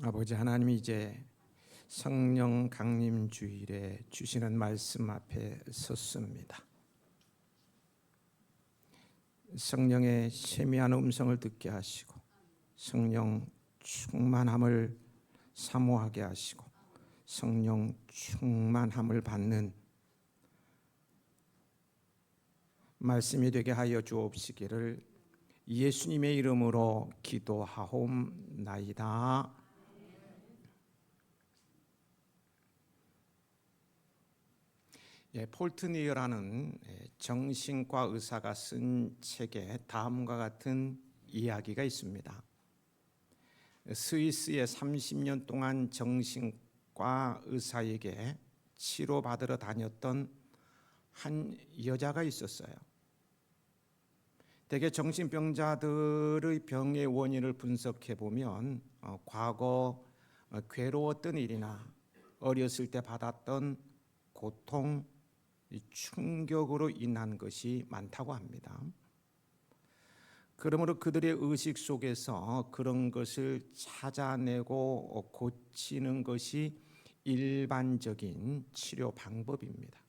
아버지 하나님이 이제 성령 강림 주일에 주시는 말씀 앞에 섰습니다. 성령의 세미한 음성을 듣게 하시고 성령 충만함을 사모하게 하시고 성령 충만함을 받는 말씀이 되게 하여 주옵시기를 예수님의 이름으로 기도하옵나이다. 폴트니어라는 정신과 의사가 쓴 책에 다음과 같은 이야기가 있습니다. 스위스에 30년 동안 정신과 의사에게 치료받으러 다녔던 한 여자가 있었어요. 대개 정신병자들의 병의 원인을 분석해 보면 과거 괴로웠던 일이나 어렸을 때 받았던 고통, 충격으로 인한 것이 많다고 합니다. 그러므로 그들의 의식 속에서 그런 것을 찾아내고 고치는 것이 일반적인 치료 방법입니다.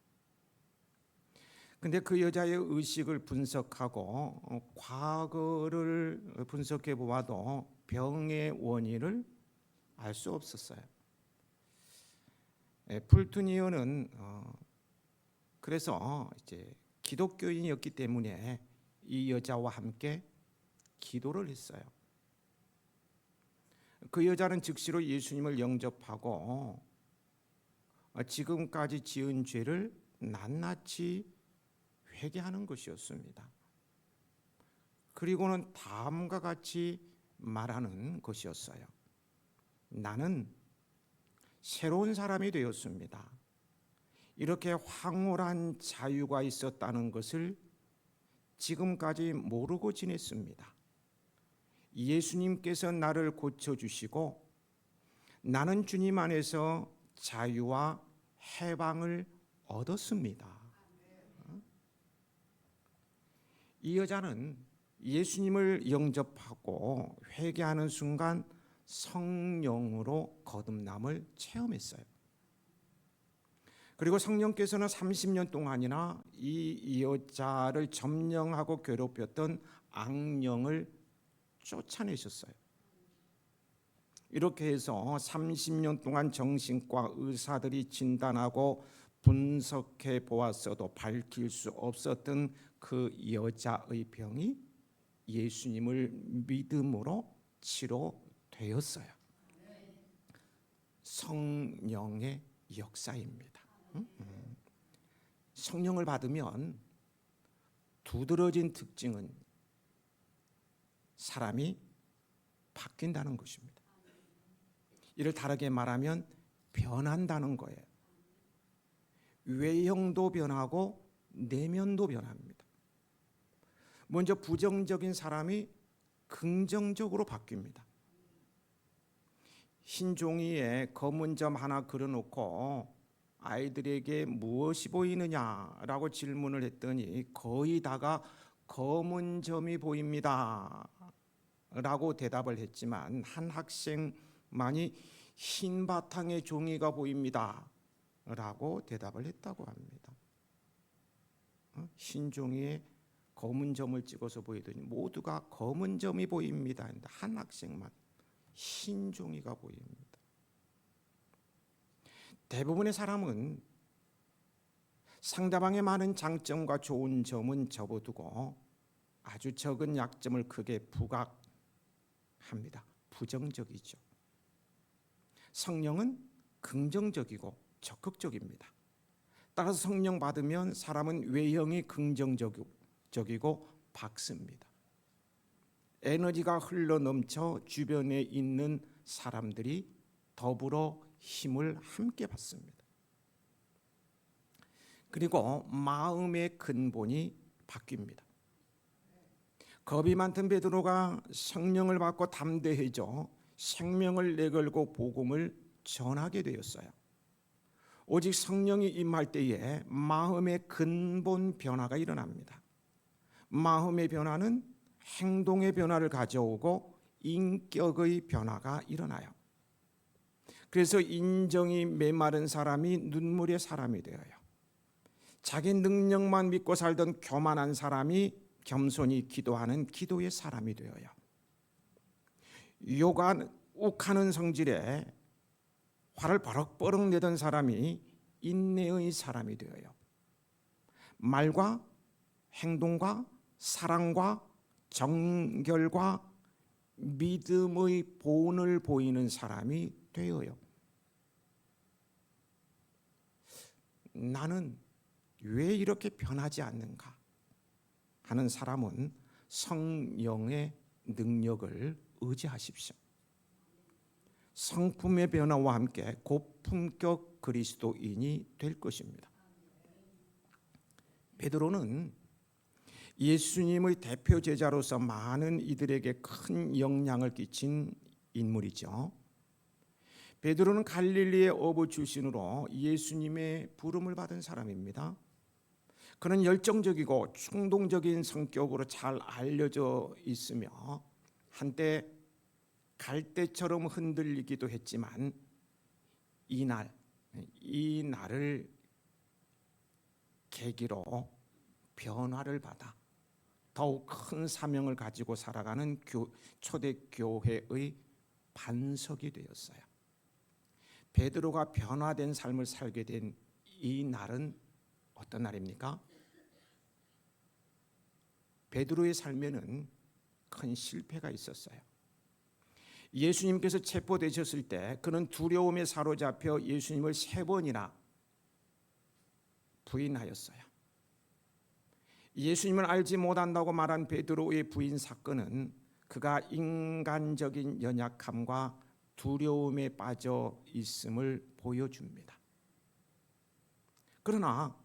근데 그 여자의 의식을 분석하고 과거를 분석해 보아도 병의 원인을 알 수 없었어요. 폴트니어는 그래서 이제 기독교인이었기 때문에 이 여자와 함께 기도를 했어요. 그 여자는 즉시로 예수님을 영접하고 지금까지 지은 죄를 낱낱이 회개하는 것이었습니다. 그리고는 다음과 같이 말하는 것이었어요. 나는 새로운 사람이 되었습니다. 이렇게 황홀한 자유가 있었다는 것을 지금까지 모르고 지냈습니다. 예수님께서 나를 고쳐주시고 나는 주님 안에서 자유와 해방을 얻었습니다. 이 여자는 예수님을 영접하고 회개하는 순간 성령으로 거듭남을 체험했어요. 그리고 성령께서는 30년 동안이나 이 여자를 점령하고 괴롭혔던 악령을 쫓아내셨어요. 이렇게 해서 30년 동안 정신과 의사들이 진단하고 분석해 보았어도 밝힐 수 없었던 그 여자의 병이 예수님을 믿음으로 치료되었어요. 성령의 역사입니다. 성령을 받으면 두드러진 특징은 사람이 바뀐다는 것입니다. 이를 다르게 말하면 변한다는 거예요. 외형도 변하고 내면도 변합니다. 먼저 부정적인 사람이 긍정적으로 바뀝니다. 흰 종이에 검은 점 하나 그려놓고 아이들에게 무엇이 보이느냐라고 질문을 했더니 거의 다가 검은 점이 보입니다 라고 대답을 했지만 한 학생만이 흰 바탕에 종이가 보입니다 라고 대답을 했다고 합니다. 흰 종이에 검은 점을 찍어서 보이더니 모두가 검은 점이 보입니다 했는데 한 학생만 흰 종이가 보입니다. 대부분의 사람은 상대방의 많은 장점과 좋은 점은 접어두고 아주 적은 약점을 크게 부각합니다. 부정적이죠. 성령은 긍정적이고 적극적입니다. 따라서 성령 받으면 사람은 외형이 긍정적이고 밝습니다. 에너지가 흘러넘쳐 주변에 있는 사람들이 더불어 힘을 함께 받습니다. 그리고 마음의 근본이 바뀝니다. 겁이 많던 베드로가 성령을 받고 담대해져 생명을 내걸고 복음을 전하게 되었어요. 오직 성령이 임할 때에 마음의 근본 변화가 일어납니다. 마음의 변화는 행동의 변화를 가져오고 인격의 변화가 일어나요. 그래서 인정이 메마른 사람이 눈물의 사람이 되어요. 자기 능력만 믿고 살던 교만한 사람이 겸손히 기도하는 기도의 사람이 되어요. 욱하는 성질에 화를 버럭버럭 내던 사람이 인내의 사람이 되어요. 말과 행동과 사랑과 정결과 믿음의 본을 보이는 사람이 되어요. 나는 왜 이렇게 변하지 않는가 하는 사람은 성령의 능력을 의지하십시오. 성품의 변화와 함께 고품격 그리스도인이 될 것입니다. 베드로는 예수님의 대표 제자로서 많은 이들에게 큰 영향을 끼친 인물이죠. 베드로는 갈릴리의 어부 출신으로 예수님의 부름을 받은 사람입니다. 그는 열정적이고 충동적인 성격으로 잘 알려져 있으며 한때 갈대처럼 흔들리기도 했지만 이 날을 계기로 변화를 받아 더욱 큰 사명을 가지고 살아가는 초대교회의 반석이 되었어요. 베드로가 변화된 삶을 살게 된 이 날은 어떤 날입니까? 베드로의 삶에는 큰 실패가 있었어요. 예수님께서 체포되셨을 때 그는 두려움에 사로잡혀 예수님을 3번이나 부인하였어요. 예수님을 알지 못한다고 말한 베드로의 부인 사건은 그가 인간적인 연약함과 두려움에 빠져 있음을 보여줍니다. 그러나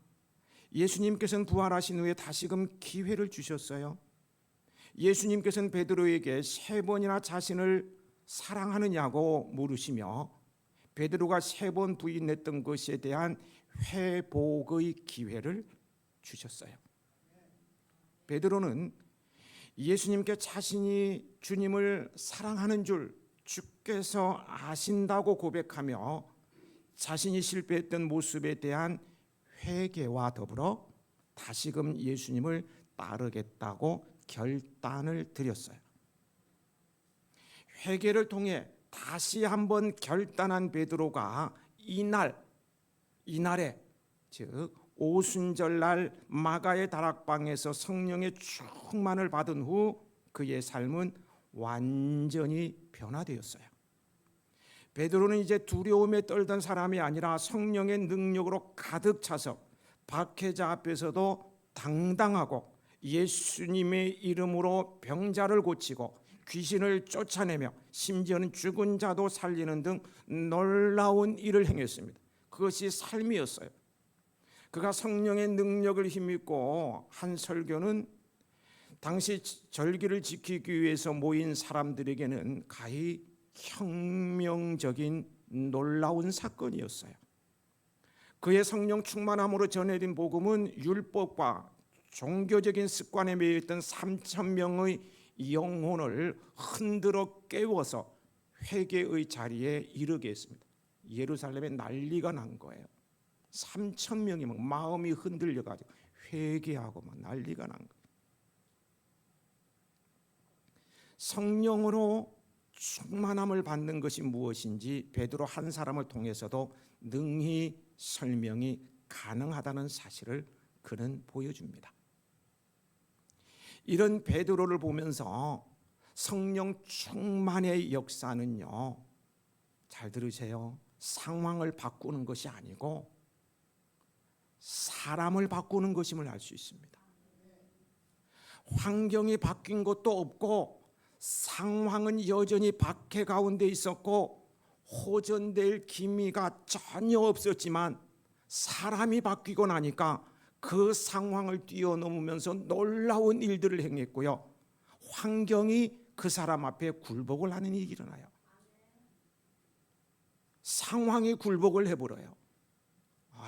예수님께서는 부활하신 후에 다시금 기회를 주셨어요. 예수님께서는 베드로에게 3번이나 자신을 사랑하느냐고 물으시며 베드로가 3번 부인했던 것에 대한 회복의 기회를 주셨어요. 베드로는 예수님께 자신이 주님을 사랑하는 줄 주께서 아신다고 고백하며 자신이 실패했던 모습에 대한 회개와 더불어 다시금 예수님을 따르겠다고 결단을 드렸어요. 회개를 통해 다시 한번 결단한 베드로가 이날에 즉 오순절날 마가의 다락방에서 성령의 충만을 받은 후 그의 삶은 완전히 변화되었어요. 베드로는 이제 두려움에 떨던 사람이 아니라 성령의 능력으로 가득 차서 박해자 앞에서도 당당하고 예수님의 이름으로 병자를 고치고 귀신을 쫓아내며 심지어는 죽은 자도 살리는 등 놀라운 일을 행했습니다. 그것이 삶이었어요. 그가 성령의 능력을 힘입고 한 설교는 당시 절기를 지키기 위해서 모인 사람들에게는 가히 혁명적인 놀라운 사건이었어요. 그의 성령 충만함으로 전해진 복음은 율법과 종교적인 습관에 매여 있던 3,000명의 영혼을 흔들어 깨워서 회개의 자리에 이르게 했습니다. 예루살렘에 난리가 난 거예요. 3,000명이 막 마음이 흔들려가지고 회개하고 막 난리가 난 거예요. 성령으로 충만함을 받는 것이 무엇인지 베드로 한 사람을 통해서도 능히 설명이 가능하다는 사실을 그는 보여줍니다. 이런 베드로를 보면서 성령 충만의 역사는요, 잘 들으세요, 상황을 바꾸는 것이 아니고 사람을 바꾸는 것임을 알 수 있습니다. 환경이 바뀐 것도 없고 상황은 여전히 박해 가운데 있었고 호전될 기미가 전혀 없었지만 사람이 바뀌고 나니까 그 상황을 뛰어넘으면서 놀라운 일들을 행했고요, 환경이 그 사람 앞에 굴복을 하는 일이 일어나요. 상황이 굴복을 해버려요.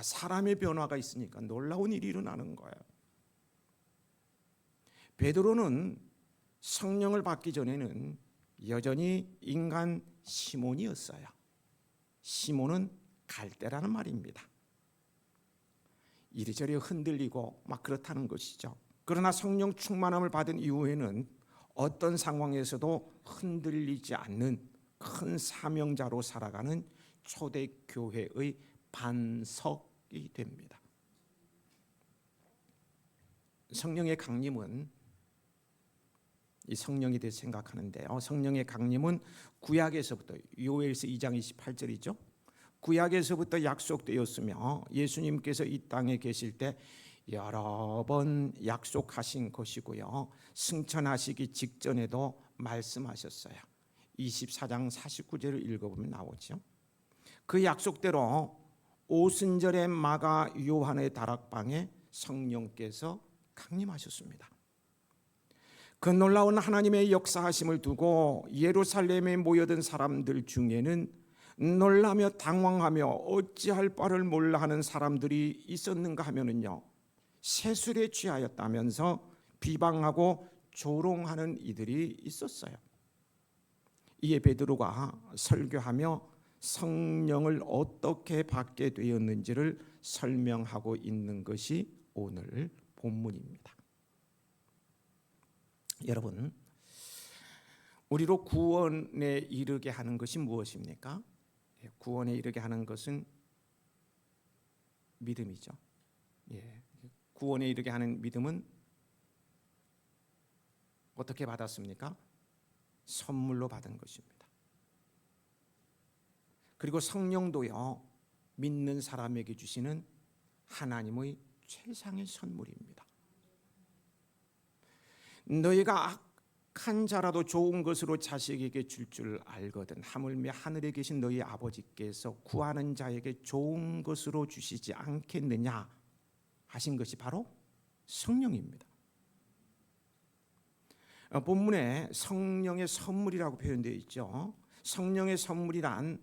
사람의 변화가 있으니까 놀라운 일이 일어나는 거예요. 베드로는 성령을 받기 전에는 여전히 인간 시몬이었어요. 시몬은 갈대라는 말입니다. 이리저리 흔들리고 막 그렇다는 것이죠. 그러나 성령 충만함을 받은 이후에는 어떤 상황에서도 흔들리지 않는 큰 사명자로 살아가는 초대교회의 반석이 됩니다. 성령의 강림은, 이 성령에 대해 생각하는데요, 성령의 강림은 구약에서부터, 요엘서 2장 28절이죠. 구약에서부터 약속되었으며 예수님께서 이 땅에 계실 때 여러 번 약속하신 것이고요, 승천하시기 직전에도 말씀하셨어요. 24장 49절을 읽어보면 나오죠. 그 약속대로 오순절의 마가 요한의 다락방에 성령께서 강림하셨습니다. 그 놀라운 하나님의 역사하심을 두고 예루살렘에 모여든 사람들 중에는 놀라며 당황하며 어찌할 바를 몰라 하는 사람들이 있었는가 하면은요, 세술에 취하였다면서 비방하고 조롱하는 이들이 있었어요. 이에 베드로가 설교하며 성령을 어떻게 받게 되었는지를 설명하고 있는 것이 오늘 본문입니다. 여러분, 우리로 구원에 이르게 하는 것이 무엇입니까? 구원에 이르게 하는 것은 믿음이죠. 구원에 이르게 하는 믿음은 어떻게 받았습니까? 선물로 받은 것입니다. 그리고 성령도요, 믿는 사람에게 주시는 하나님의 최상의 선물입니다. 너희가 악한 자라도 좋은 것으로 자식에게 줄 알거든 하물며 하늘에 계신 너희 아버지께서 구하는 자에게 좋은 것으로 주시지 않겠느냐 하신 것이 바로 성령입니다. 본문에 성령의 선물이라고 표현되어 있죠. 성령의 선물이란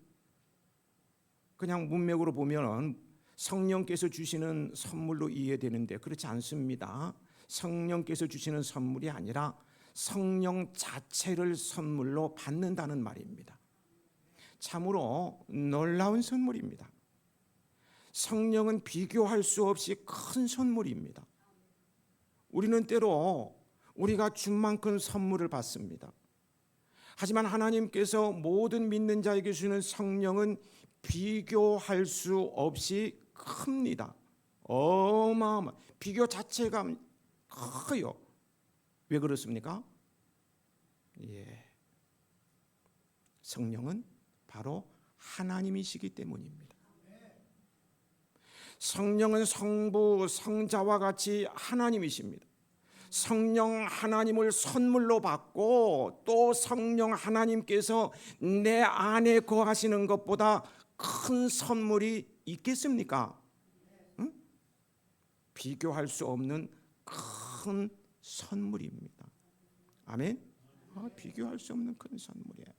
그냥 문맥으로 보면 성령께서 주시는 선물로 이해되는데 그렇지 않습니다. 성령께서 주시는 선물이 아니라 성령 자체를 선물로 받는다는 말입니다. 참으로 놀라운 선물입니다. 성령은 비교할 수 없이 큰 선물입니다. 우리는 때로 우리가 준 만큼 선물을 받습니다. 하지만 하나님께서 모든 믿는 자에게 주는 성령은 비교할 수 없이 큽니다. 어마어마, 비교 자체가 커요. 왜 그렇습니까? 성령은 바로 하나님이시기 때문입니다. 성령은 성부, 성자와 같이 하나님이십니다. 성령 하나님을 선물로 받고 또 성령 하나님께서 내 안에 거하시는 것보다 큰 선물이 있겠습니까? 응? 비교할 수 없는 큰 선물입니다. 아멘. 비교할 수 없는 큰 선물이에요.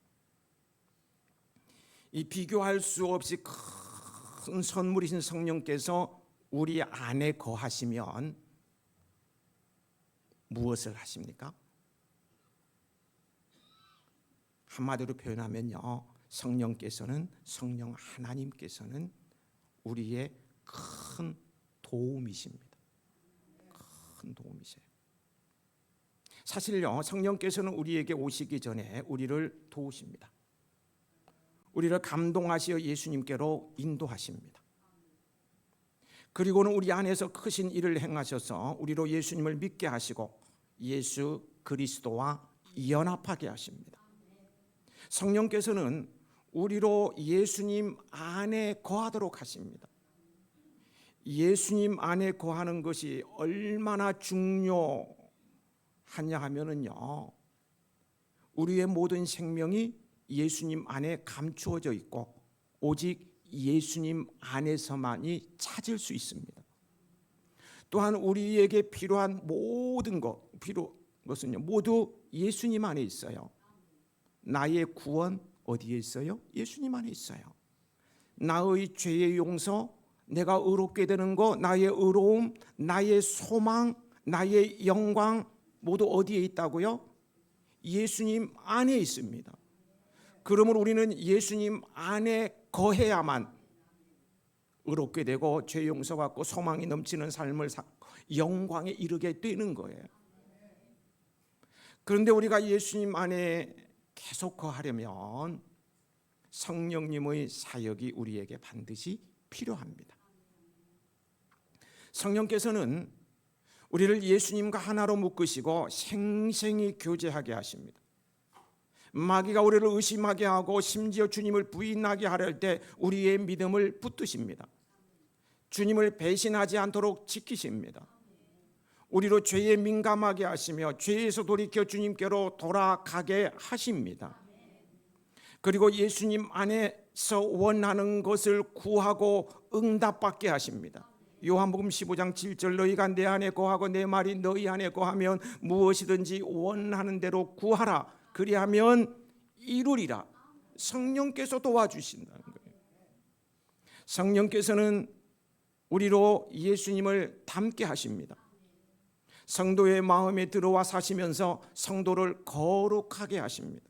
이 비교할 수 없이 큰 선물이신 성령께서 우리 안에 거하시면 무엇을 하십니까? 한마디로 표현하면요, 성령 하나님께서는 우리의 큰 도움이십니다. 큰 도움이세요. 사실요, 성령께서는 우리에게 오시기 전에 우리를 도우십니다. 우리를 감동하시어 예수님께로 인도하십니다. 그리고는 우리 안에서 크신 일을 행하셔서 우리로 예수님을 믿게 하시고 예수 그리스도와 연합하게 하십니다. 성령께서는 우리로 예수님 안에 거하도록 하십니다. 예수님 안에 거하는 것이 얼마나 중요하냐 하면은요, 우리의 모든 생명이 예수님 안에 감추어져 있고 오직 예수님 안에서만이 찾을 수 있습니다. 또한 우리에게 필요한 모든 것은요, 모두 예수님 안에 있어요. 나의 구원 어디에 있어요? 예수님 안에 있어요. 나의 죄의 용서, 내가 의롭게 되는 것, 나의 의로움, 나의 소망, 나의 영광 모두 어디에 있다고요? 예수님 안에 있습니다. 그러므로 우리는 예수님 안에 거해야만 의롭게 되고 죄 용서받고 소망이 넘치는 삶을 영광에 이르게 되는 거예요. 그런데 우리가 예수님 안에 계속 거하려면 성령님의 사역이 우리에게 반드시 필요합니다. 성령께서는 우리를 예수님과 하나로 묶으시고 생생히 교제하게 하십니다. 마귀가 우리를 의심하게 하고 심지어 주님을 부인하게 하려 때 우리의 믿음을 붙드십니다. 주님을 배신하지 않도록 지키십니다. 우리로 죄에 민감하게 하시며 죄에서 돌이켜 주님께로 돌아가게 하십니다. 그리고 예수님 안에서 원하는 것을 구하고 응답받게 하십니다. 요한복음 15장 7절 너희가 내 안에 거하고 내 말이 너희 안에 거하면 무엇이든지 원하는 대로 구하라. 그리하면 이루리라. 성령께서 도와주신다는 거예요. 성령께서는 우리로 예수님을 닮게 하십니다. 성도의 마음에 들어와 사시면서 성도를 거룩하게 하십니다.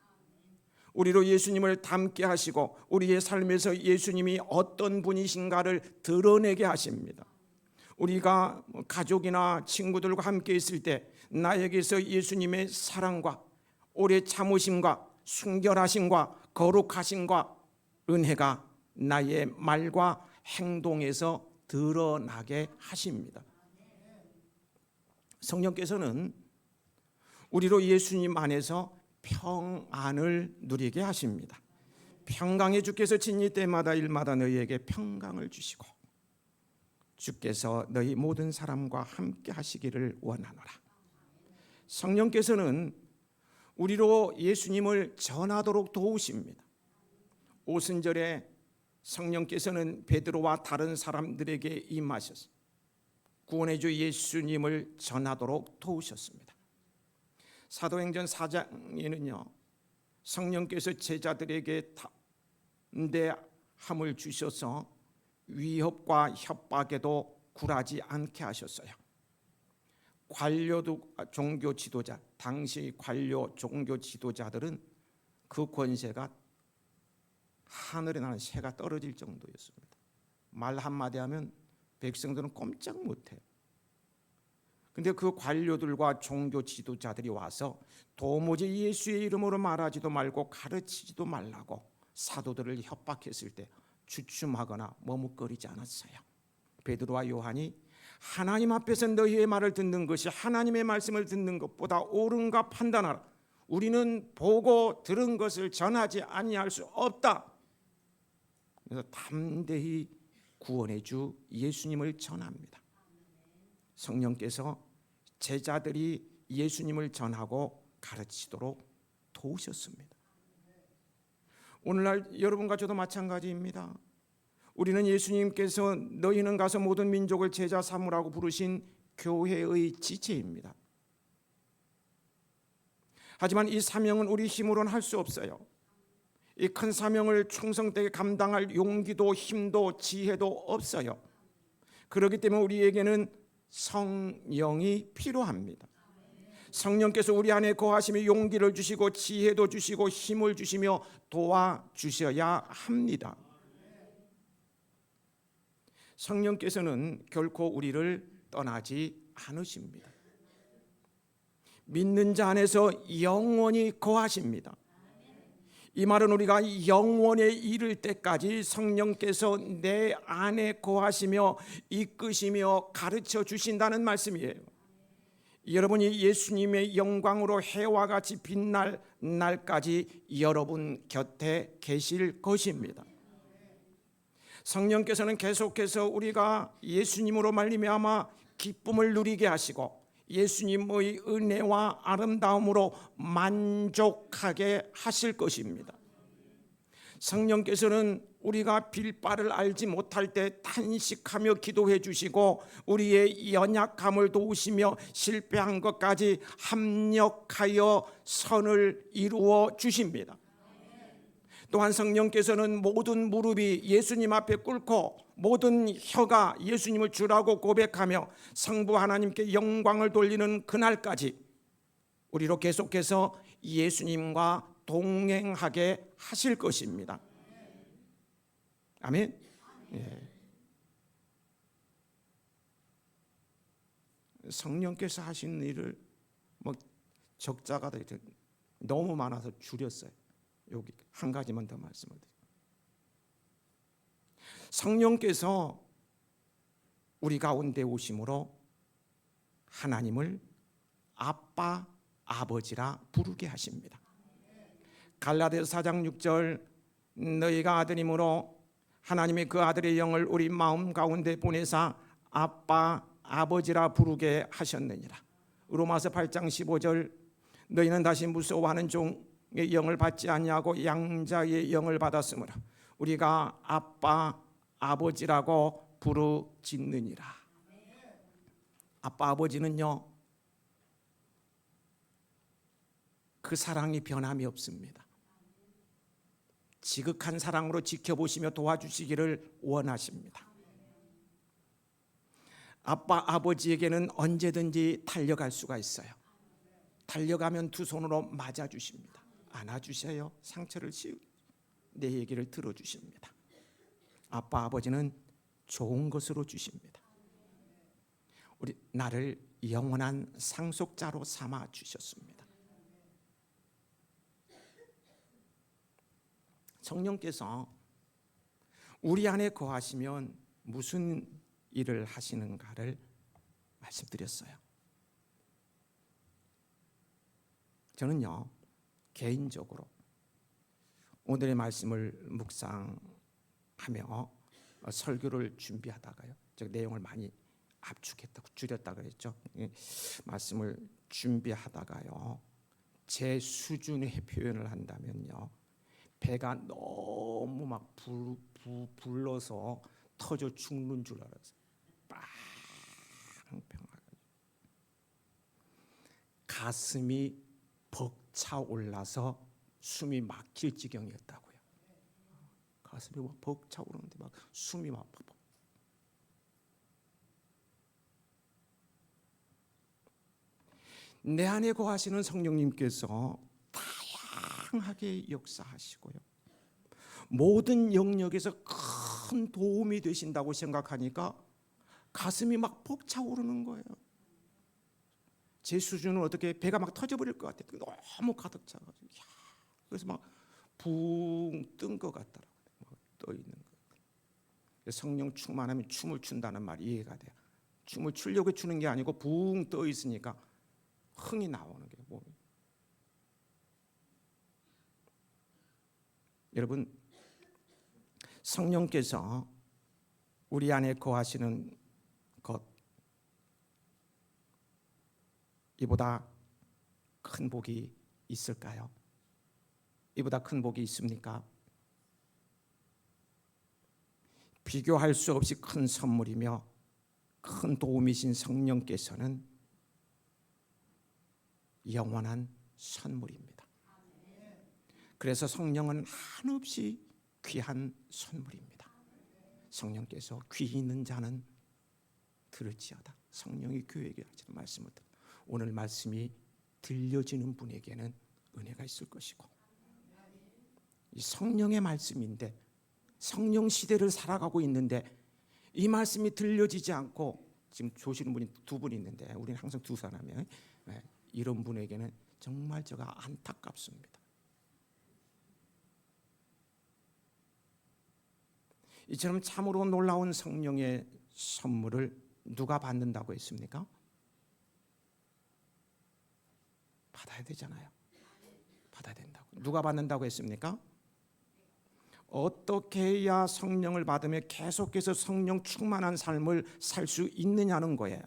우리로 예수님을 닮게 하시고 우리의 삶에서 예수님이 어떤 분이신가를 드러내게 하십니다. 우리가 가족이나 친구들과 함께 있을 때 나에게서 예수님의 사랑과 오래 참으심과 순결하심과 거룩하심과 은혜가 나의 말과 행동에서 드러나게 하십니다. 성령께서는 우리로 예수님 안에서 평안을 누리게 하십니다. 평강의 주께서 진리 때마다 일마다 너희에게 평강을 주시고 주께서 너희 모든 사람과 함께 하시기를 원하노라. 성령께서는 우리로 예수님을 전하도록 도우십니다. 오순절에 성령께서는 베드로와 다른 사람들에게 임하셔서 구원의 주 예수님을 전하도록 도우셨습니다. 사도행전 4장에는요 성령께서 제자들에게 담대함을 주셔서 위협과 협박에도 굴하지 않게 하셨어요. 관료도 종교 지도자, 당시 관료 종교 지도자들은 그 권세가 하늘에 나는 새가 떨어질 정도였습니다. 말 한마디 하면 백성들은 꼼짝 못해요. 근데 그 관료들과 종교 지도자들이 와서 도무지 예수의 이름으로 말하지도 말고 가르치지도 말라고 사도들을 협박했을 때 주춤하거나 머뭇거리지 않았어요. 베드로와 요한이 하나님 앞에서 너희의 말을 듣는 것이 하나님의 말씀을 듣는 것보다 옳은가 판단하라. 우리는 보고 들은 것을 전하지 아니할 수 없다. 그래서 담대히 구원의 주 예수님을 전합니다. 성령께서 제자들이 예수님을 전하고 가르치도록 도우셨습니다. 오늘날 여러분과 저도 마찬가지입니다. 우리는 예수님께서 너희는 가서 모든 민족을 제자 삼으라고 부르신 교회의 지체입니다. 하지만 이 사명은 우리 힘으로는 할 수 없어요. 이 큰 사명을 충성되게 감당할 용기도 힘도 지혜도 없어요. 그렇기 때문에 우리에게는 성령이 필요합니다. 성령께서 우리 안에 거하시며 용기를 주시고 지혜도 주시고 힘을 주시며 도와주셔야 합니다. 성령께서는 결코 우리를 떠나지 않으십니다. 믿는 자 안에서 영원히 거하십니다. 이 말은 우리가 영원에 이를 때까지 성령께서 내 안에 거하시며 이끄시며 가르쳐 주신다는 말씀이에요. 여러분이 예수님의 영광으로 해와 같이 빛날 날까지 여러분 곁에 계실 것입니다. 성령께서는 계속해서 우리가 예수님으로 말미암아 기쁨을 누리게 하시고 예수님의 은혜와 아름다움으로 만족하게 하실 것입니다. 성령께서는 우리가 빌 바를 알지 못할 때 탄식하며 기도해 주시고 우리의 연약함을 도우시며 실패한 것까지 합력하여 선을 이루어 주십니다. 또한 성령께서는 모든 무릎이 예수님 앞에 꿇고 모든 혀가 예수님을 주라고 고백하며 성부 하나님께 영광을 돌리는 그날까지 우리로 계속해서 예수님과 동행하게 하실 것입니다. 아멘. 예. 성령께서 하시는 일을 뭐 적자가 너무 많아서 줄였어요. 여기 한 가지만 더 말씀을 드릴게요. 성령께서 우리 가운데 오심으로 하나님을 아빠, 아버지라 부르게 하십니다. 갈라디아서 4장 6절 너희가 아들이므로 하나님이 그 아들의 영을 우리 마음 가운데 보내사 아빠, 아버지라 부르게 하셨느니라. 로마서 8장 15절 너희는 다시 무서워하는 종의 영을 받지 아니하고 양자의 영을 받았으므로 우리가 아빠, 아버지라고 부르짖느니라. 아빠, 아버지는요, 그 사랑이 변함이 없습니다. 지극한 사랑으로 지켜보시며 도와주시기를 원하십니다. 아빠, 아버지에게는 언제든지 달려갈 수가 있어요. 달려가면 두 손으로 맞아주십니다. 안아주세요. 상처를 씌우고 내 얘기를 들어주십니다. 아빠, 아버지는 좋은 것으로 주십니다. 우리 나를 영원한 상속자로 삼아 주셨습니다. 성령께서 우리 안에 거하시면 무슨 일을 하시는가를 말씀드렸어요. 저는요, 개인적으로 오늘의 말씀을 묵상하며 설교를 준비하다가요, 저 내용을 많이 압축했다고 줄였다 그랬죠. 말씀을 준비하다가요, 제 수준의 표현을 한다면요, 배가 너무 막 불러서 터져 죽는 줄 알았어요. 빵평하게 가슴이 벅차 올라서 숨이 막힐 지경이었다고요. 가슴이 막 벅차 오르는데 막 숨이 막 내 안에 거하시는 성령님께서 다양하게 역사하시고요, 모든 영역에서 큰 도움이 되신다고 생각하니까 가슴이 막 벅차오르는 거예요. 제 수준은 어떻게 배가 막 터져버릴 것 같아요. 너무 가득 차가지고. 그래서 막 붕 뜬 것 같더라고요. 떠 있는 거. 성령 충만하면 춤을 춘다는 말이 이해가 돼요. 춤을 추려고 추는 게 아니고 붕 떠 있으니까 흥이 나오는 게 몸이. 여러분, 성령께서 우리 안에 거하시는 것, 이보다 큰 복이 있을까요? 이보다 큰 복이 있습니까? 비교할 수 없이 큰 선물이며 큰 도움이신 성령께서는 영원한 선물입니다. 그래서 성령은 한없이 귀한 선물입니다. 성령께서 귀 있는 자는 들을지어다. 성령이 교회에게 하시는 말씀을 듣고 오늘 말씀이 들려지는 분에게는 은혜가 있을 것이고, 이 성령의 말씀인데 성령 시대를 살아가고 있는데 이 말씀이 들려지지 않고 지금 조시는 분이 두 분 있는데 우리는 항상 두 사람이에요. 이런 분에게는 정말 제가 안타깝습니다. 이처럼 참으로 놀라운 성령의 선물을 누가 받는다고 했습니까? 받아야 되잖아요. 받아야 된다고. 누가 받는다고 했습니까? 어떻게 해야 성령을 받으며 계속해서 성령 충만한 삶을 살 수 있느냐는 거예요.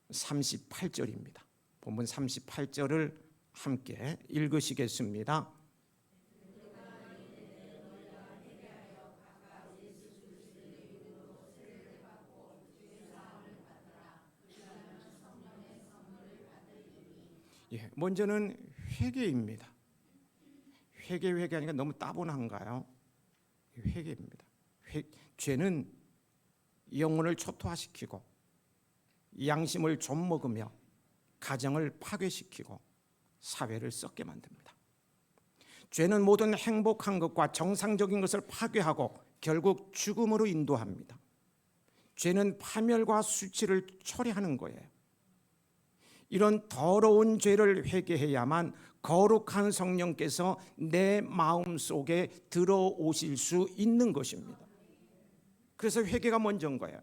38절입니다. 본문 38절을 함께 읽으시겠습니다. 예, 먼저는 회개입니다. 회개하니까 너무 따분한가요? 회개입니다. 죄는 영혼을 초토화시키고 양심을 좀먹으며 가정을 파괴시키고 사회를 썩게 만듭니다. 죄는 모든 행복한 것과 정상적인 것을 파괴하고 결국 죽음으로 인도합니다. 죄는 파멸과 수치를 초래하는 거예요. 이런 더러운 죄를 회개해야만 거룩한 성령께서 내 마음속에 들어오실 수 있는 것입니다. 그래서 회개가 먼저인 거예요.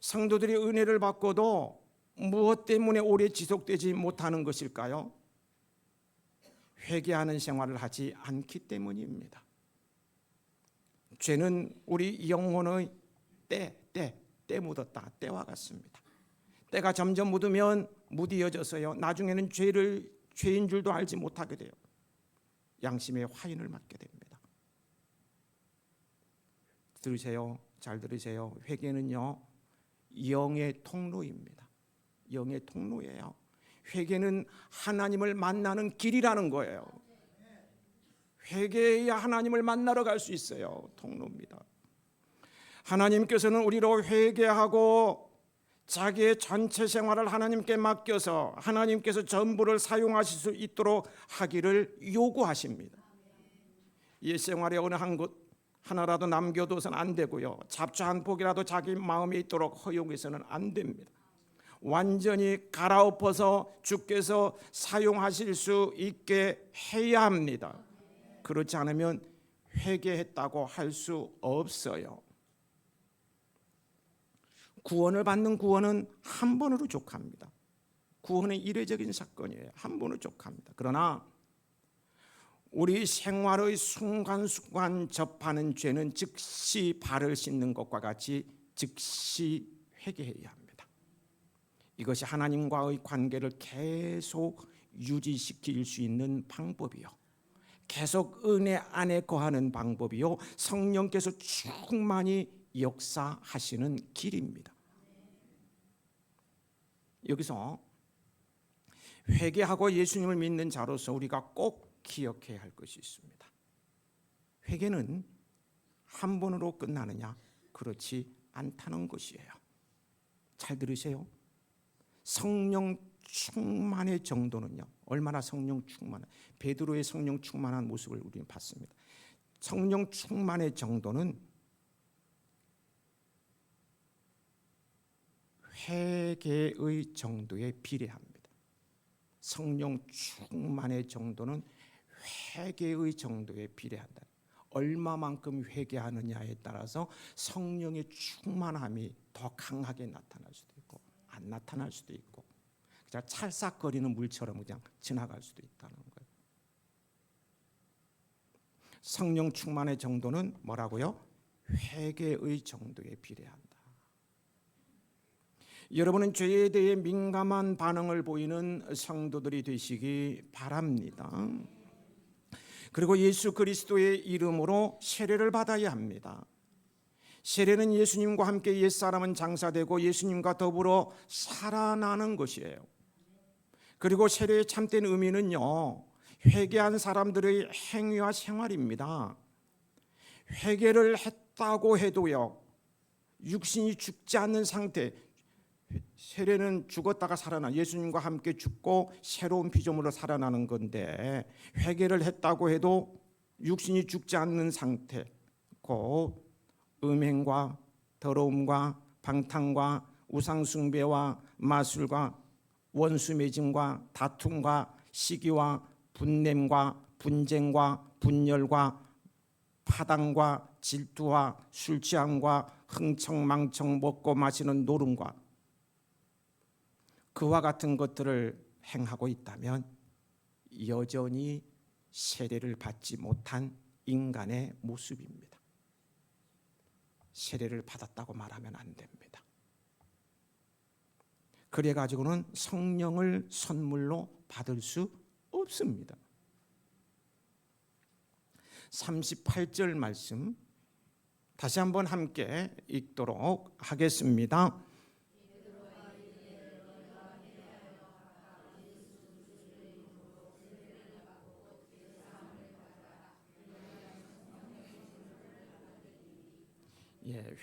성도들이 은혜를 받고도 무엇 때문에 오래 지속되지 못하는 것일까요? 회개하는 생활을 하지 않기 때문입니다. 죄는 우리 영혼의 때 묻었다. 때와 같습니다. 때가 점점 묻으면 무디어져서요, 나중에는 죄인 줄도 알지 못하게 돼요. 양심의 화인을 맞게 됩니다. 들으세요. 잘 들으세요. 회개는요, 영의 통로입니다. 영의 통로예요. 회개는 하나님을 만나는 길이라는 거예요. 회개해야 하나님을 만나러 갈 수 있어요. 통로입니다. 하나님께서는 우리로 회개하고 자기의 전체 생활을 하나님께 맡겨서 하나님께서 전부를 사용하실 수 있도록 하기를 요구하십니다. 이 생활에 어느 한 것 하나라도 남겨둬서는 안 되고요, 잡초 한 폭이라도 자기 마음에 있도록 허용해서는 안 됩니다. 완전히 갈아엎어서 주께서 사용하실 수 있게 해야 합니다. 그렇지 않으면 회개했다고 할 수 없어요. 구원을 받는 구원은 한 번으로 족합니다. 구원은 이례적인 사건이에요. 한 번으로 족합니다. 그러나 우리 생활의 순간순간 접하는 죄는 즉시 발을 씻는 것과 같이 즉시 회개해야 합니다. 이것이 하나님과의 관계를 계속 유지시킬 수 있는 방법이요, 계속 은혜 안에 거하는 방법이요, 성령께서 충만히 역사하시는 길입니다. 여기서 회개하고 예수님을 믿는 자로서 우리가 꼭 기억해야 할 것이 있습니다. 회개는 한 번으로 끝나느냐? 그렇지 않다는 것이에요. 잘 들으세요. 성령 충만의 정도는요, 얼마나 성령 충만한, 베드로의 성령 충만한 모습을 우리는 봤습니다. 성령 충만의 정도는 회개의 정도에 비례합니다. 성령 충만의 정도는 회개의 정도에 비례한다. 얼마만큼 회개하느냐에 따라서 성령의 충만함이 더 강하게 나타날 수도 있고 안 나타날 수도 있고, 그냥 찰싹거리는 물처럼 그냥 지나갈 수도 있다는 거예요. 성령 충만의 정도는 뭐라고요? 회개의 정도에 비례한다. 여러분은 죄에 대해 민감한 반응을 보이는 성도들이 되시기 바랍니다. 그리고 예수 그리스도의 이름으로 세례를 받아야 합니다. 세례는 예수님과 함께 옛사람은 장사되고 예수님과 더불어 살아나는 것이에요. 그리고 세례의 참된 의미는요, 회개한 사람들의 행위와 생활입니다. 회개를 했다고 해도요, 육신이 죽지 않는 상태, 세례는 죽었다가 살아나, 예수님과 함께 죽고 새로운 피조물로 살아나는 건데, 회개를 했다고 해도 육신이 죽지 않는 상태, 곧 음행과 더러움과 방탕과 우상숭배와 마술과 원수매짐과 다툼과 시기와 분냄과 분쟁과 분열과 파당과 질투와 술취함과 흥청망청 먹고 마시는 노름과 그와 같은 것들을 행하고 있다면 여전히 세례를 받지 못한 인간의 모습입니다. 세례를 받았다고 말하면 안 됩니다. 그래가지고는 성령을 선물로 받을 수 없습니다. 38절 말씀 다시 한번 함께 읽도록 하겠습니다.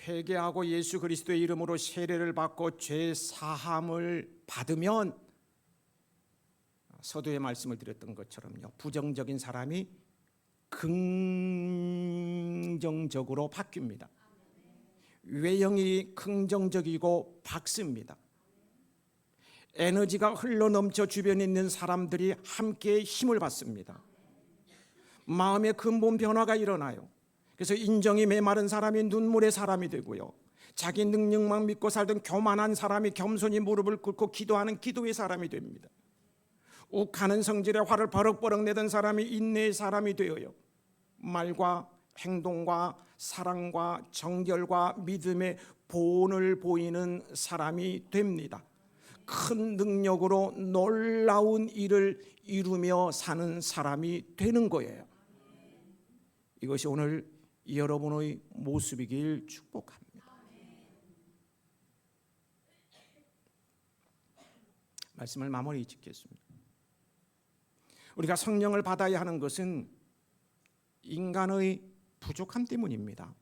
회개하고 예수 그리스도의 이름으로 세례를 받고 죄 사함을 받으면 서두에 말씀을 드렸던 것처럼요, 부정적인 사람이 긍정적으로 바뀝니다. 외형이 긍정적이고 밝습니다. 에너지가 흘러넘쳐 주변에 있는 사람들이 함께 힘을 받습니다. 마음의 근본 변화가 일어나요. 그래서 인정이 메마른 사람이 눈물의 사람이 되고요, 자기 능력만 믿고 살던 교만한 사람이 겸손히 무릎을 꿇고 기도하는 기도의 사람이 됩니다. 욱하는 성질에 화를 버럭버럭 내던 사람이 인내의 사람이 되어요, 말과 행동과 사랑과 정결과 믿음의 본을 보이는 사람이 됩니다. 큰 능력으로 놀라운 일을 이루며 사는 사람이 되는 거예요. 이것이 오늘 여러분의 모습이길 축복합니다. 말씀을 마무리 짓겠습니다. 우리가 성령을 받아야 하는 것은 인간의 부족함 때문입니다.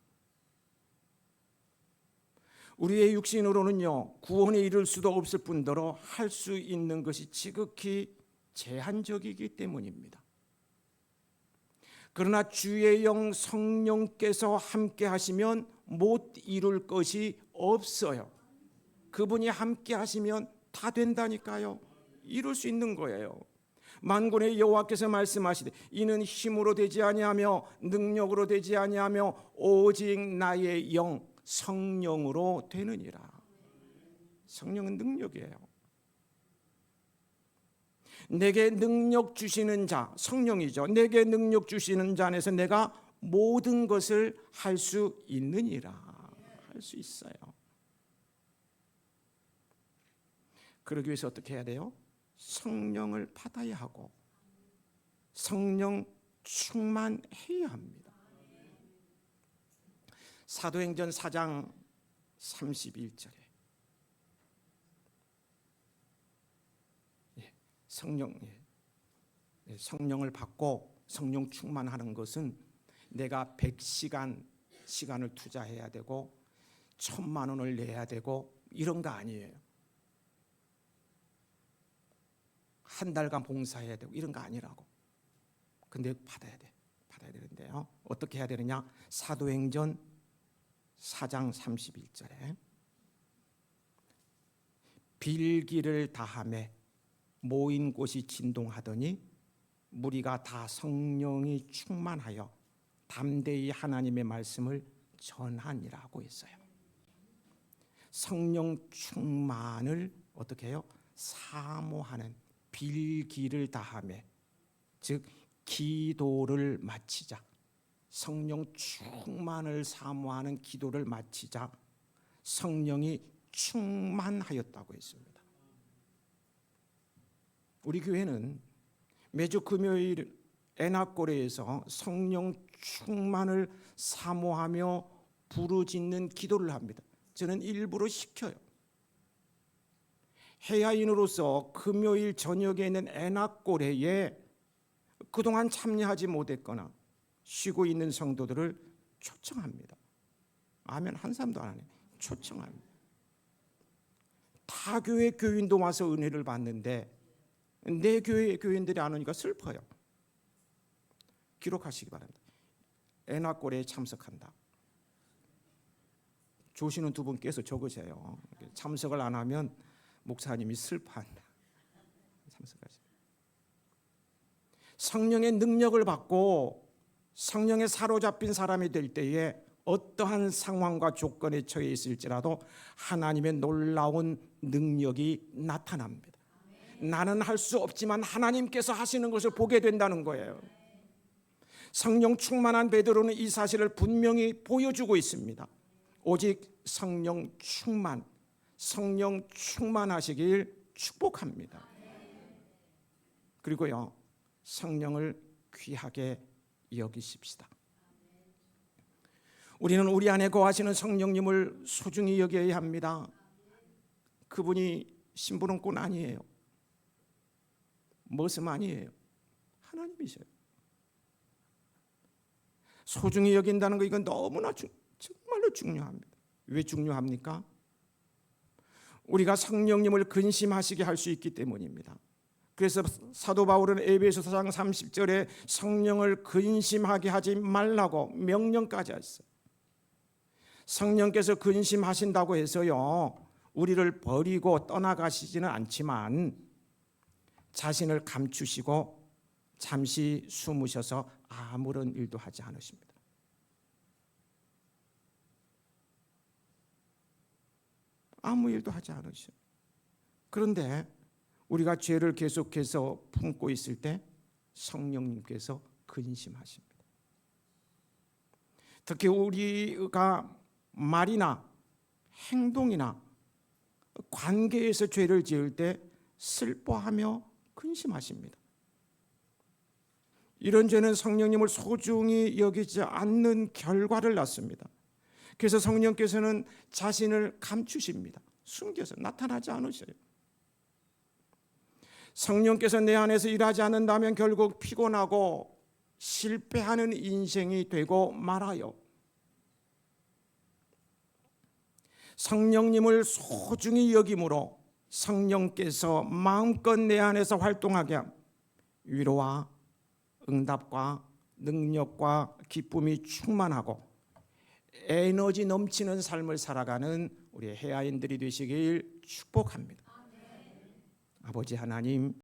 우리의 육신으로는요, 구원에 이를 수도 없을 뿐더러 할 수 있는 것이 지극히 제한적이기 때문입니다. 그러나 주의 영 성령께서 함께 하시면 못 이룰 것이 없어요. 그분이 함께 하시면 다 된다니까요. 이룰 수 있는 거예요. 만군의 여호와께서 말씀하시되 이는 힘으로 되지 아니하며 능력으로 되지 아니하며 오직 나의 영 성령으로 되느니라. 성령은 능력이에요. 내게 능력 주시는 자, 성령이죠. 내게 능력 주시는 자 안에서 내가 모든 것을 할 수 있느니라. 할 수 있어요. 그러기 위해서 어떻게 해야 돼요? 성령을 받아야 하고 성령 충만해야 합니다. 사도행전 4장 31절에 성령을 받고 성령 충만하는 것은 내가 100시간 시간을 투자해야 되고 1,000만 원을 내야 되고 이런 거 아니에요. 한 달간 봉사해야 되고 이런 거 아니라고. 근데 받아야 되는데요. 어떻게 해야 되느냐? 사도행전 4장 31절에 빌기를 다하매 모인 곳이 진동하더니 무리가 다 성령이 충만하여 담대히 하나님의 말씀을 전하니라고 했어요. 성령 충만을 어떻게 해요? 사모하는 빌기를 다하매, 즉 기도를 마치자. 성령 충만을 사모하는 기도를 마치자 성령이 충만하였다고 했습니다. 우리 교회는 매주 금요일 애나꼬레에서 성령 충만을 사모하며 부르짖는 기도를 합니다. 저는 일부러 시켜요. 해야인으로서 금요일 저녁에 있는 애나꼬레에 그동안 참여하지 못했거나 쉬고 있는 성도들을 초청합니다. 아멘 한 사람도 안 하네. 초청합니다. 타 교회 교인도 와서 은혜를 받는데 내 교회 교인들이 안 오니까 슬퍼요. 기록하시기 바랍니다. 애나꼬레에 참석한다. 조시는 두 분께서 적으세요. 참석을 안 하면 목사님이 슬퍼한다. 참석하세요. 성령의 능력을 받고 성령에 사로잡힌 사람이 될 때에 어떠한 상황과 조건에 처해 있을지라도 하나님의 놀라운 능력이 나타납니다. 나는 할 수 없지만 하나님께서 하시는 것을 보게 된다는 거예요. 성령 충만한 베드로는 이 사실을 분명히 보여주고 있습니다. 오직 성령 충만하시길 축복합니다. 그리고요, 성령을 귀하게 여기십시다. 우리는 우리 안에 거하시는 성령님을 소중히 여겨야 합니다. 그분이 심부름꾼 아니에요. 머슴 아니에요. 하나님이세요. 소중히 여긴다는 거 이건 너무나 정말로 중요합니다. 왜 중요합니까? 우리가 성령님을 근심하시게 할 수 있기 때문입니다. 그래서 사도 바울은 에베소 4장 30절에 성령을 근심하게 하지 말라고 명령까지 했어요. 성령께서 근심하신다고 해서요, 우리를 버리고 떠나가시지는 않지만 자신을 감추시고 잠시 숨으셔서 아무런 일도 하지 않으십니다. 아무 일도 하지 않으셔요. 그런데 우리가 죄를 계속해서 품고 있을 때 성령님께서 근심하십니다. 특히 우리가 말이나 행동이나 관계에서 죄를 지을 때 슬퍼하며 근심하십니다. 이런 죄는 성령님을 소중히 여기지 않는 결과를 낳습니다. 그래서 성령께서는 자신을 감추십니다. 숨겨서 나타나지 않으셔요. 성령께서 내 안에서 일하지 않는다면 결국 피곤하고 실패하는 인생이 되고 말아요. 성령님을 소중히 여김으로 성령께서 마음껏 내 안에서 활동하게 함, 위로와 응답과 능력과 기쁨이 충만하고 에너지 넘치는 삶을 살아가는 우리 해아인들이 되시길 축복합니다. 아버지 하나님,